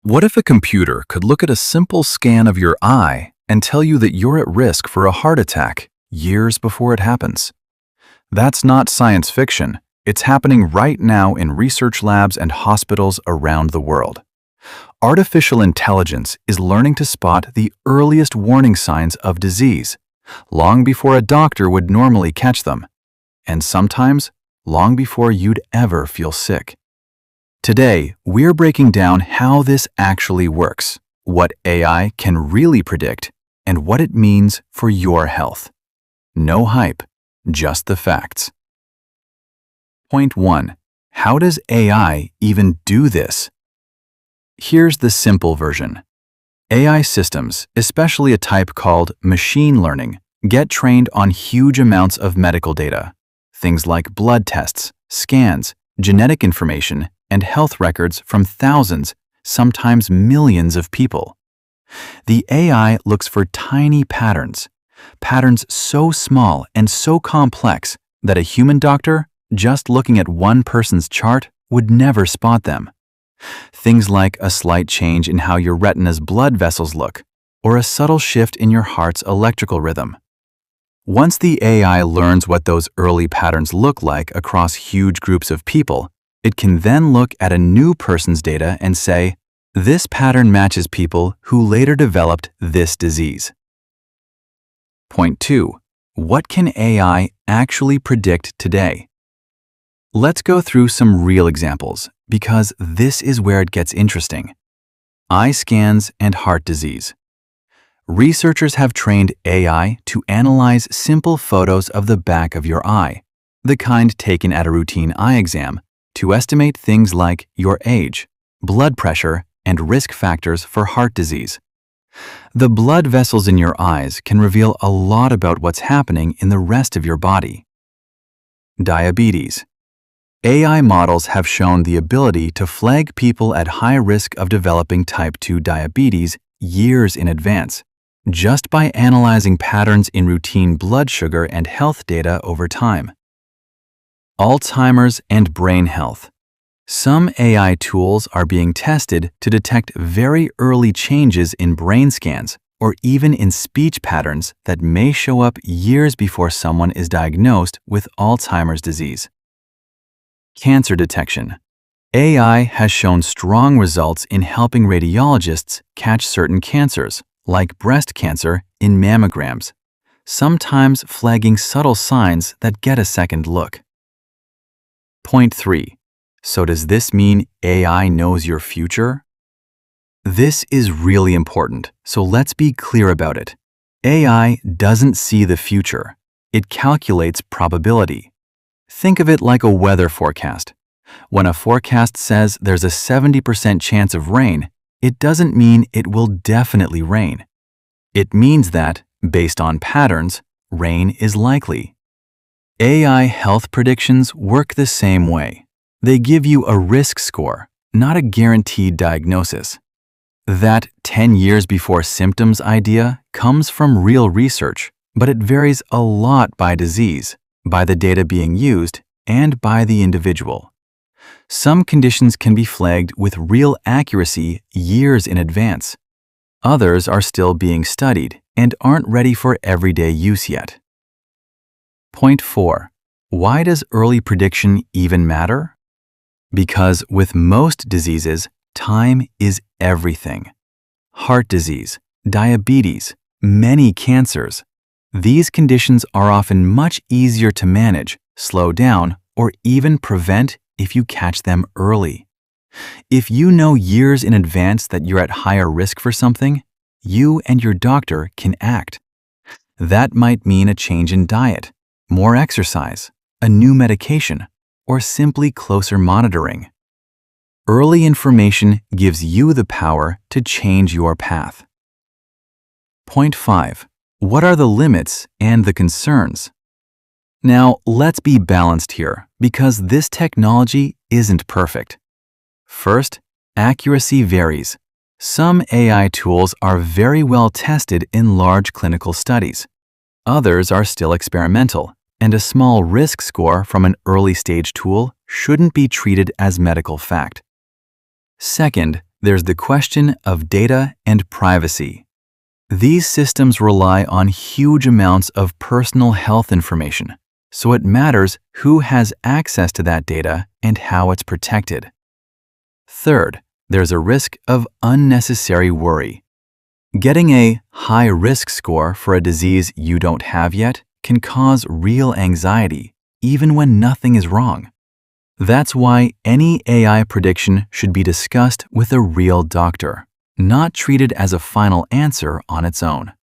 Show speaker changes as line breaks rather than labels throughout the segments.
What if a computer could look at a simple scan of your eye and tell you that you're at risk for a heart attack years before it happens? That's not science fiction. It's happening right now in research labs and hospitals around the world. Artificial intelligence is learning to spot the earliest warning signs of disease, long before a doctor would normally catch them, and sometimes long before you'd ever feel sick. Today, we're breaking down how this actually works, what AI can really predict, and what it means for your health. No hype, just the facts. Point 1. How does AI even do this? Here's the simple version. AI systems, especially a type called machine learning, get trained on huge amounts of medical data, things like blood tests, scans, genetic information, and health records from thousands, sometimes millions of people. The AI looks for tiny patterns so small and so complex that a human doctor, just looking at one person's chart, would never spot them. Things like a slight change in how your retina's blood vessels look, or a subtle shift in your heart's electrical rhythm. Once the AI learns what those early patterns look like across huge groups of people, it can then look at a new person's data and say, this pattern matches people who later developed this disease. Point 2. What can AI actually predict today? Let's go through some real examples, because this is where it gets interesting. Eye scans and heart disease. Researchers have trained AI to analyze simple photos of the back of your eye, the kind taken at a routine eye exam, to estimate things like your age, blood pressure, and risk factors for heart disease. The blood vessels in your eyes can reveal a lot about what's happening in the rest of your body. Diabetes. AI models have shown the ability to flag people at high risk of developing type 2 diabetes years in advance, just by analyzing patterns in routine blood sugar and health data over time. Alzheimer's and brain health. Some AI tools are being tested to detect very early changes in brain scans or even in speech patterns that may show up years before someone is diagnosed with Alzheimer's disease. Cancer detection. AI has shown strong results in helping radiologists catch certain cancers, like breast cancer, in mammograms, sometimes flagging subtle signs that get a second look. Point 3. So does this mean AI knows your future? This is really important, so let's be clear about it. AI doesn't see the future. It calculates probability. Think of it like a weather forecast. When a forecast says there's a 70% chance of rain, it doesn't mean it will definitely rain. It means that, based on patterns, rain is likely. AI health predictions work the same way. They give you a risk score, not a guaranteed diagnosis. That 10 years before symptoms idea comes from real research, but it varies a lot by disease, by the data being used, and by the individual. Some conditions can be flagged with real accuracy years in advance. Others are still being studied and aren't ready for everyday use yet. Point 4. Why does early prediction even matter? Because with most diseases, time is everything. Heart disease, diabetes, many cancers. These conditions are often much easier to manage, slow down, or even prevent if you catch them early. If you know years in advance that you're at higher risk for something, you and your doctor can act. That might mean a change in diet, more exercise, a new medication, or simply closer monitoring. Early information gives you the power to change your path. Point 5. What are the limits and the concerns? Now, let's be balanced here, because this technology isn't perfect. First, accuracy varies. Some AI tools are very well tested in large clinical studies. Others are still experimental, and a small risk score from an early-stage tool shouldn't be treated as medical fact. Second, there's the question of data and privacy. These systems rely on huge amounts of personal health information, so it matters who has access to that data and how it's protected. Third, there's a risk of unnecessary worry. Getting a high-risk score for a disease you don't have yet can cause real anxiety, even when nothing is wrong. That's why any AI prediction should be discussed with a real doctor, not treated as a final answer on its own.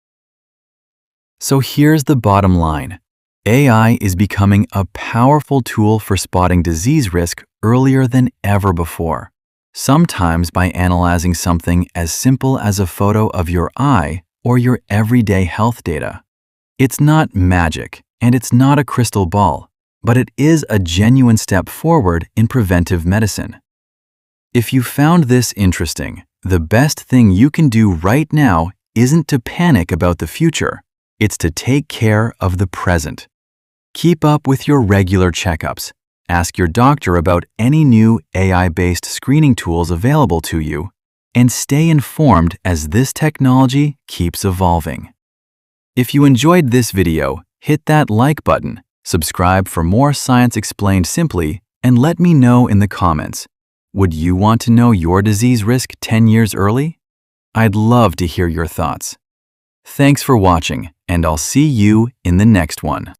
So here's the bottom line. AI is becoming a powerful tool for spotting disease risk earlier than ever before, sometimes by analyzing something as simple as a photo of your eye or your everyday health data. It's not magic, and it's not a crystal ball, but it is a genuine step forward in preventive medicine. If you found this interesting, the best thing you can do right now isn't to panic about the future. It's to take care of the present. Keep up with your regular checkups. Ask your doctor about any new AI-based screening tools available to you, and stay informed as this technology keeps evolving. If you enjoyed this video, hit that like button, subscribe for more science explained simply, and let me know in the comments. Would you want to know your disease risk 10 years early? I'd love to hear your thoughts. Thanks for watching, and I'll see you in the next one.